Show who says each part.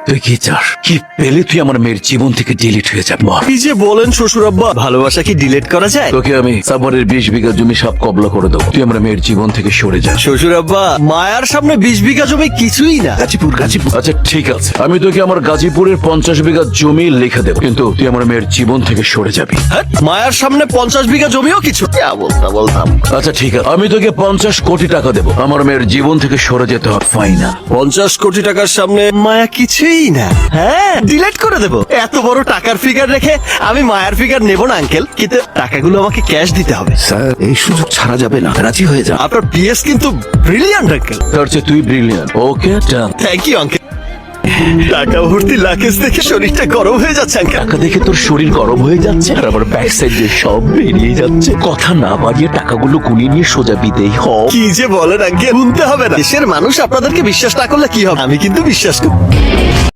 Speaker 1: তুই কি চাস? কি পেলে তুই আমার মেয়ের জীবন থেকে ডিলিট হয়ে যাবো?
Speaker 2: কি যে বলেন শ্বশুর আব্বা, ভালোবাসা কি ডিলিট করা যায়?
Speaker 1: তোকে আমি সাভারের 20 বিঘা জমি সব কবলা করে দেবো, তুই আমার মেয়ের জীবন থেকে সরে যা।
Speaker 2: শ্বশুর আব্বা, মায়ার সামনে 20 বিঘা জমি কিছুই না।
Speaker 1: গাজীপুর। আচ্ছা ঠিক আছে, আমি তোকে আমার গাজীপুরের 50 বিঘা জমি লিখে দেবো, কিন্তু তুই আমার মেয়ের জীবন থেকে সরে যাবি।
Speaker 2: হ্যাঁ, মায়ার সামনে 50 বিঘা জমিও কিছু। বলতাম
Speaker 1: আচ্ছা ঠিক আছে, আমি তোকে 50 কোটি টাকা দেবো, আমার মেয়ের জীবন থেকে সরে যেতে হবে। ফাইনাল।
Speaker 2: 50 কোটি টাকার সামনে মায়া কিছুই না। হ্যাঁ, ডিলিট করে দেবো। এত বড় টাকার ফিগার রেখে আমি মায়ার ফিগার নেব না আঙ্কেল, কিন্তু টাকাগুলো আমাকে ক্যাশ দিতে হবে।
Speaker 1: স্যার, এই সুযোগ ছাড়া যাবে না, রাজি হয়ে যা।
Speaker 2: আপনার পিএস কিন্তু ব্রিলিয়ান্ট আঙ্কেল।
Speaker 1: তার চেয়ে তুই brilliant. Okay done.
Speaker 2: Thank you uncle. টাকা ভর্তি লাকেজ দেখে শরীরটা গরম হয়ে যাচ্ছে আঙ্কেল।
Speaker 1: টাকা দেখে তোর শরীর গরম হয়ে যাচ্ছে, আর আমার ব্যাক সাইড দিয়ে সব বেরিয়ে যাচ্ছে। কথা না বাড়িয়ে টাকাগুলো গুনিয়ে নিয়ে সোজা বিদেই হ।
Speaker 2: কি যে বলেন আঙ্কেল, শুনতে হবে না। দেশের মানুষ আপনাদেরকে বিশ্বাস না করলে কি হবে, আমি কিন্তু বিশ্বাস করি।